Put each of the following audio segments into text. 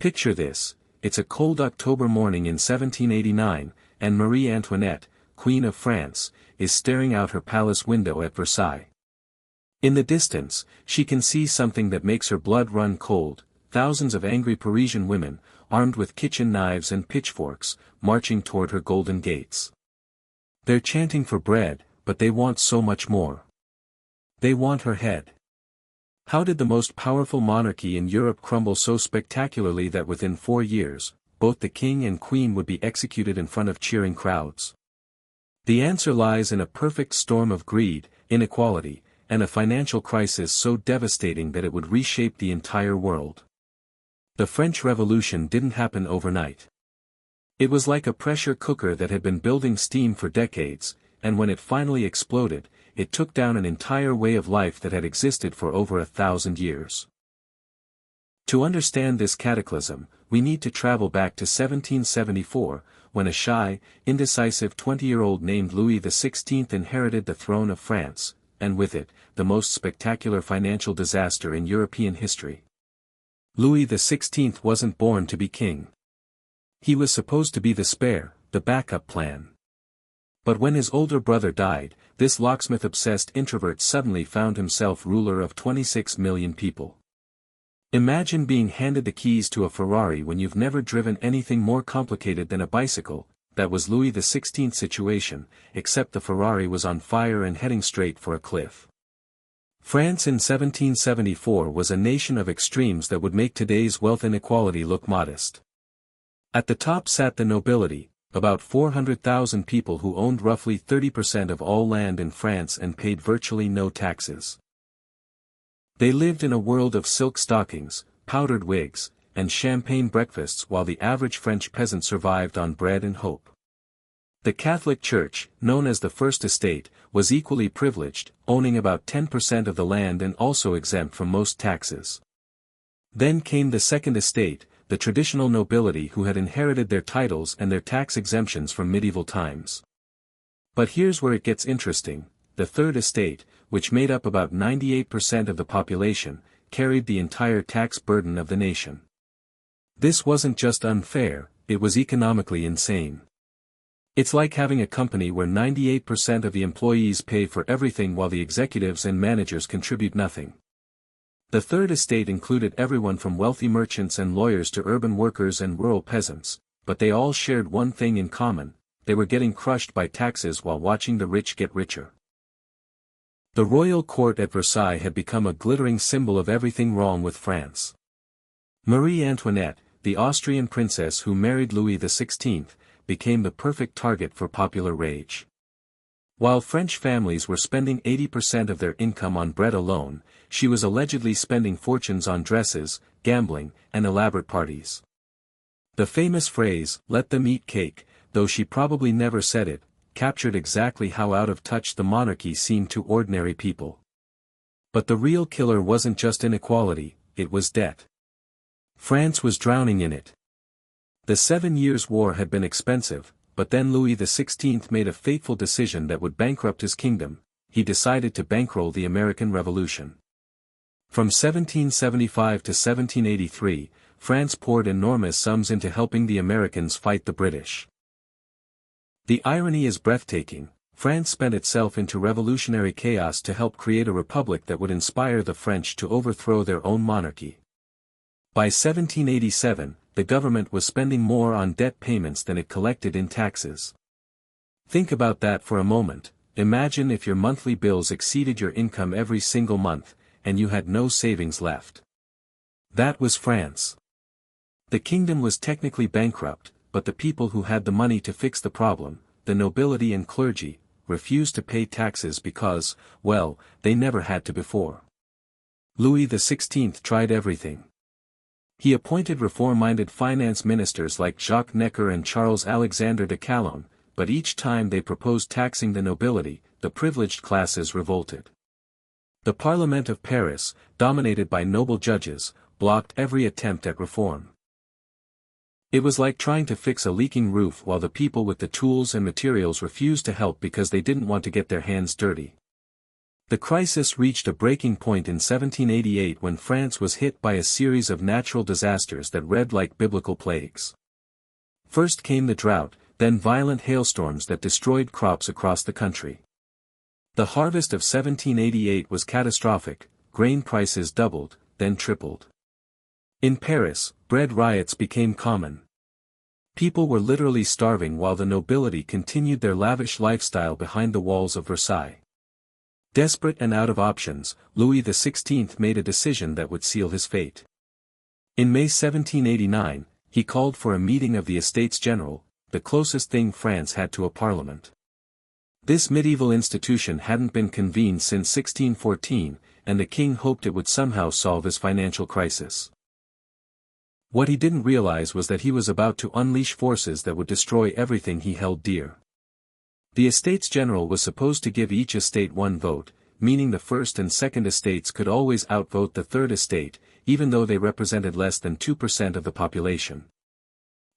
Picture this, it's a cold October morning in 1789, and Marie Antoinette, Queen of France, is staring out her palace window at Versailles. In the distance, she can see something that makes her blood run cold: thousands of angry Parisian women, armed with kitchen knives and pitchforks, marching toward her golden gates. They're chanting for bread, but they want so much more. They want her head. How did the most powerful monarchy in Europe crumble so spectacularly that within 4 years, both the king and queen would be executed in front of cheering crowds? The answer lies in a perfect storm of greed, inequality, and a financial crisis so devastating that it would reshape the entire world. The French Revolution didn't happen overnight. It was like a pressure cooker that had been building steam for decades, and when it finally exploded, it took down an entire way of life that had existed for over 1,000 years. To understand this cataclysm, we need to travel back to 1774, when a shy, indecisive 20-year-old named Louis XVI inherited the throne of France, and with it, the most spectacular financial disaster in European history. Louis XVI wasn't born to be king. He was supposed to be the spare, the backup plan. But when his older brother died, this locksmith-obsessed introvert suddenly found himself ruler of 26 million people. Imagine being handed the keys to a Ferrari when you've never driven anything more complicated than a bicycle. That was Louis XVI's situation, except the Ferrari was on fire and heading straight for a cliff. France in 1774 was a nation of extremes that would make today's wealth inequality look modest. At the top sat the nobility, about 400,000 people who owned roughly 30% of all land in France and paid virtually no taxes. They lived in a world of silk stockings, powdered wigs, and champagne breakfasts while the average French peasant survived on bread and hope. The Catholic Church, known as the First Estate, was equally privileged, owning about 10% of the land and also exempt from most taxes. Then came the Second Estate, the traditional nobility who had inherited their titles and their tax exemptions from medieval times. But here's where it gets interesting: the Third Estate, which made up about 98% of the population, carried the entire tax burden of the nation. This wasn't just unfair, it was economically insane. It's like having a company where 98% of the employees pay for everything while the executives and managers contribute nothing. The Third Estate included everyone from wealthy merchants and lawyers to urban workers and rural peasants, but they all shared one thing in common: they were getting crushed by taxes while watching the rich get richer. The royal court at Versailles had become a glittering symbol of everything wrong with France. Marie Antoinette, the Austrian princess who married Louis XVI, became the perfect target for popular rage. While French families were spending 80% of their income on bread alone, she was allegedly spending fortunes on dresses, gambling, and elaborate parties. The famous phrase, "let them eat cake," though she probably never said it, captured exactly how out of touch the monarchy seemed to ordinary people. But the real killer wasn't just inequality, it was debt. France was drowning in it. The 7 Years' War had been expensive, but then Louis XVI made a fateful decision that would bankrupt his kingdom: he decided to bankroll the American Revolution. From 1775 to 1783, France poured enormous sums into helping the Americans fight the British. The irony is breathtaking: France spent itself into revolutionary chaos to help create a republic that would inspire the French to overthrow their own monarchy. By 1787, the government was spending more on debt payments than it collected in taxes. Think about that for a moment. Imagine if your monthly bills exceeded your income every single month, and you had no savings left. That was France. The kingdom was technically bankrupt, but the people who had the money to fix the problem, the nobility and clergy, refused to pay taxes because, well, they never had to before. Louis XVI tried everything. He appointed reform-minded finance ministers like Jacques Necker and Charles Alexander de Calonne, but each time they proposed taxing the nobility, the privileged classes revolted. The Parliament of Paris, dominated by noble judges, blocked every attempt at reform. It was like trying to fix a leaking roof while the people with the tools and materials refused to help because they didn't want to get their hands dirty. The crisis reached a breaking point in 1788 when France was hit by a series of natural disasters that read like biblical plagues. First came the drought, then violent hailstorms that destroyed crops across the country. The harvest of 1788 was catastrophic, grain prices doubled, then tripled. In Paris, bread riots became common. People were literally starving while the nobility continued their lavish lifestyle behind the walls of Versailles. Desperate and out of options, Louis XVI made a decision that would seal his fate. In May 1789, he called for a meeting of the Estates General, the closest thing France had to a parliament. This medieval institution hadn't been convened since 1614, and the king hoped it would somehow solve his financial crisis. What he didn't realize was that he was about to unleash forces that would destroy everything he held dear. The Estates General was supposed to give each estate one vote, meaning the first and second estates could always outvote the third estate, even though they represented less than 2% of the population.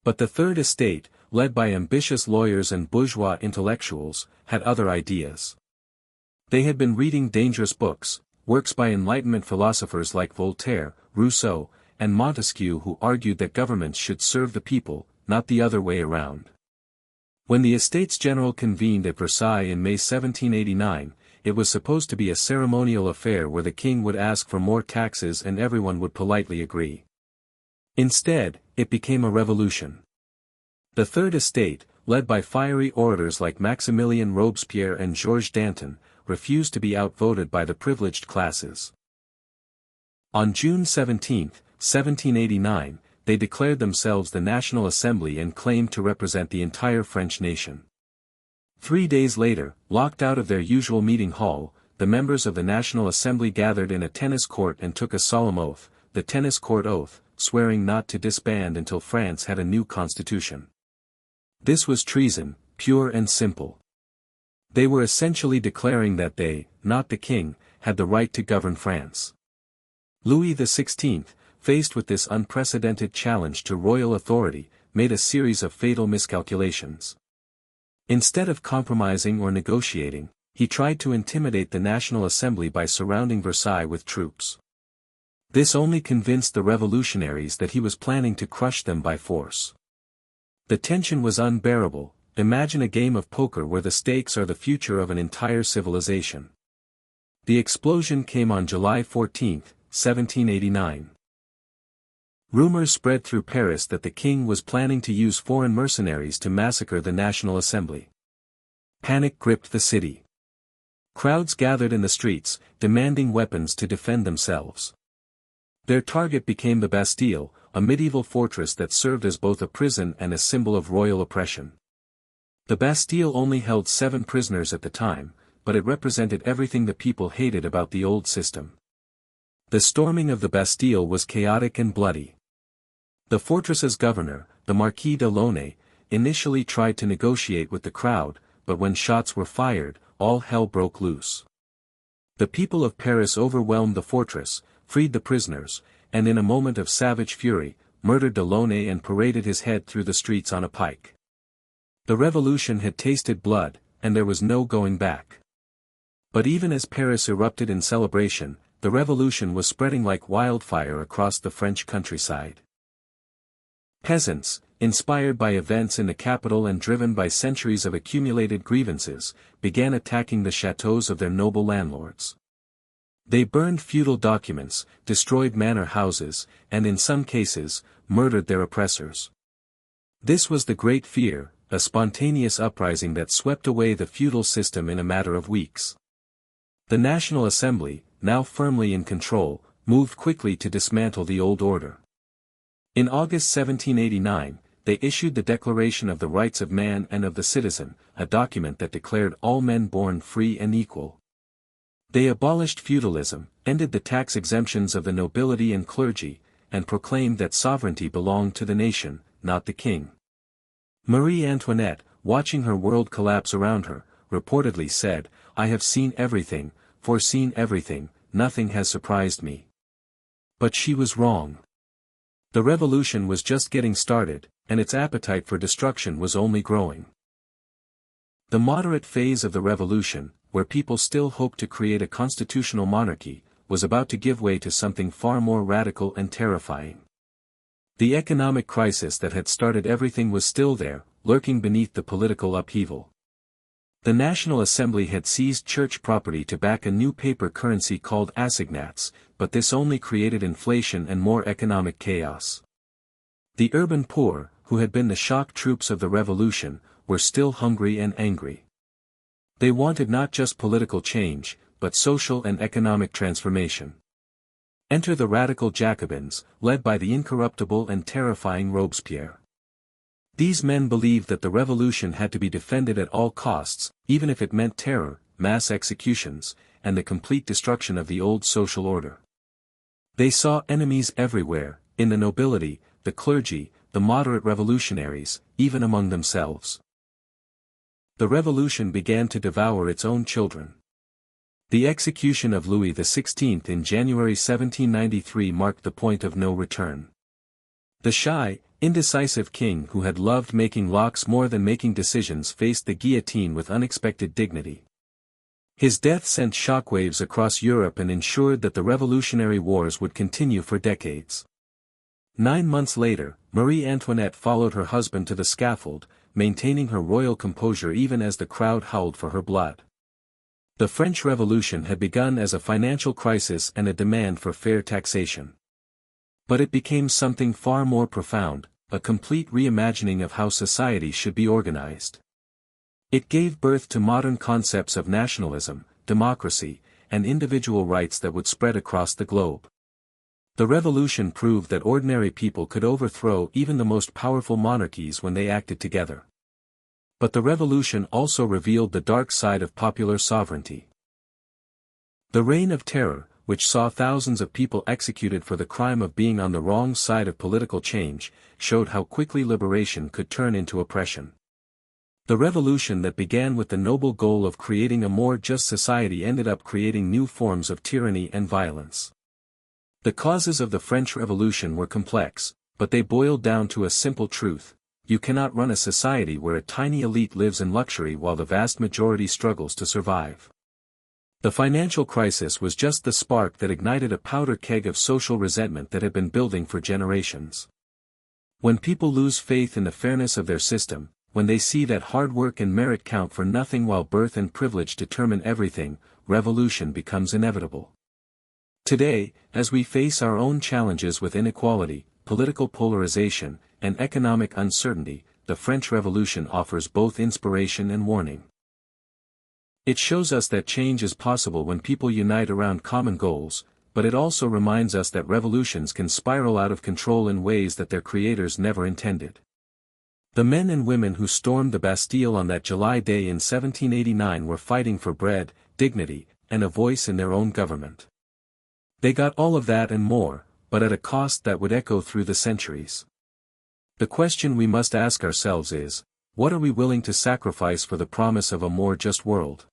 But the third estate, led by ambitious lawyers and bourgeois intellectuals, had other ideas. They had been reading dangerous books, works by Enlightenment philosophers like Voltaire, Rousseau, and Montesquieu, who argued that governments should serve the people, not the other way around. When the Estates General convened at Versailles in May 1789, it was supposed to be a ceremonial affair where the king would ask for more taxes and everyone would politely agree. Instead, it became a revolution. The Third Estate, led by fiery orators like Maximilien Robespierre and Georges Danton, refused to be outvoted by the privileged classes. On June 17, 1789, they declared themselves the National Assembly and claimed to represent the entire French nation. 3 days later, locked out of their usual meeting hall, the members of the National Assembly gathered in a tennis court and took a solemn oath, the tennis court oath, swearing not to disband until France had a new constitution. This was treason, pure and simple. They were essentially declaring that they, not the king, had the right to govern France. Louis XVI, faced with this unprecedented challenge to royal authority, made a series of fatal miscalculations. Instead of compromising or negotiating, he tried to intimidate the National Assembly by surrounding Versailles with troops. This only convinced the revolutionaries that he was planning to crush them by force. The tension was unbearable. Imagine a game of poker where the stakes are the future of an entire civilization. The explosion came on July 14, 1789. Rumors spread through Paris that the king was planning to use foreign mercenaries to massacre the National Assembly. Panic gripped the city. Crowds gathered in the streets, demanding weapons to defend themselves. Their target became the Bastille, a medieval fortress that served as both a prison and a symbol of royal oppression. The Bastille only held 7 prisoners at the time, but it represented everything the people hated about the old system. The storming of the Bastille was chaotic and bloody. The fortress's governor, the Marquis de Launay, initially tried to negotiate with the crowd, but when shots were fired, all hell broke loose. The people of Paris overwhelmed the fortress, freed the prisoners, and in a moment of savage fury, murdered de Launay and paraded his head through the streets on a pike. The revolution had tasted blood, and there was no going back. But even as Paris erupted in celebration, the revolution was spreading like wildfire across the French countryside. Peasants, inspired by events in the capital and driven by centuries of accumulated grievances, began attacking the chateaux of their noble landlords. They burned feudal documents, destroyed manor houses, and in some cases, murdered their oppressors. This was the Great Fear, a spontaneous uprising that swept away the feudal system in a matter of weeks. The National Assembly, now firmly in control, moved quickly to dismantle the old order. In August 1789, they issued the Declaration of the Rights of Man and of the Citizen, a document that declared all men born free and equal. They abolished feudalism, ended the tax exemptions of the nobility and clergy, and proclaimed that sovereignty belonged to the nation, not the king. Marie Antoinette, watching her world collapse around her, reportedly said, "I have seen everything, foreseen everything, nothing has surprised me." But she was wrong. The revolution was just getting started, and its appetite for destruction was only growing. The moderate phase of the revolution, where people still hoped to create a constitutional monarchy, was about to give way to something far more radical and terrifying. The economic crisis that had started everything was still there, lurking beneath the political upheaval. The National Assembly had seized church property to back a new paper currency called assignats, but this only created inflation and more economic chaos. The urban poor, who had been the shock troops of the revolution, were still hungry and angry. They wanted not just political change, but social and economic transformation. Enter the radical Jacobins, led by the incorruptible and terrifying Robespierre. These men believed that the revolution had to be defended at all costs, even if it meant terror, mass executions, and the complete destruction of the old social order. They saw enemies everywhere, in the nobility, the clergy, the moderate revolutionaries, even among themselves. The revolution began to devour its own children. The execution of Louis XVI in January 1793 marked the point of no return. The shy, indecisive king who had loved making laws more than making decisions faced the guillotine with unexpected dignity. His death sent shockwaves across Europe and ensured that the revolutionary wars would continue for decades. 9 months later, Marie Antoinette followed her husband to the scaffold, maintaining her royal composure even as the crowd howled for her blood. The French Revolution had begun as a financial crisis and a demand for fair taxation. But it became something far more profound, a complete reimagining of how society should be organized. It gave birth to modern concepts of nationalism, democracy, and individual rights that would spread across the globe. The revolution proved that ordinary people could overthrow even the most powerful monarchies when they acted together. But the revolution also revealed the dark side of popular sovereignty. The Reign of Terror, which saw thousands of people executed for the crime of being on the wrong side of political change, showed how quickly liberation could turn into oppression. The revolution that began with the noble goal of creating a more just society ended up creating new forms of tyranny and violence. The causes of the French Revolution were complex, but they boiled down to a simple truth: you cannot run a society where a tiny elite lives in luxury while the vast majority struggles to survive. The financial crisis was just the spark that ignited a powder keg of social resentment that had been building for generations. When people lose faith in the fairness of their system, when they see that hard work and merit count for nothing while birth and privilege determine everything, revolution becomes inevitable. Today, as we face our own challenges with inequality, political polarization, and economic uncertainty, the French Revolution offers both inspiration and warning. It shows us that change is possible when people unite around common goals, but it also reminds us that revolutions can spiral out of control in ways that their creators never intended. The men and women who stormed the Bastille on that July day in 1789 were fighting for bread, dignity, and a voice in their own government. They got all of that and more, but at a cost that would echo through the centuries. The question we must ask ourselves is, what are we willing to sacrifice for the promise of a more just world?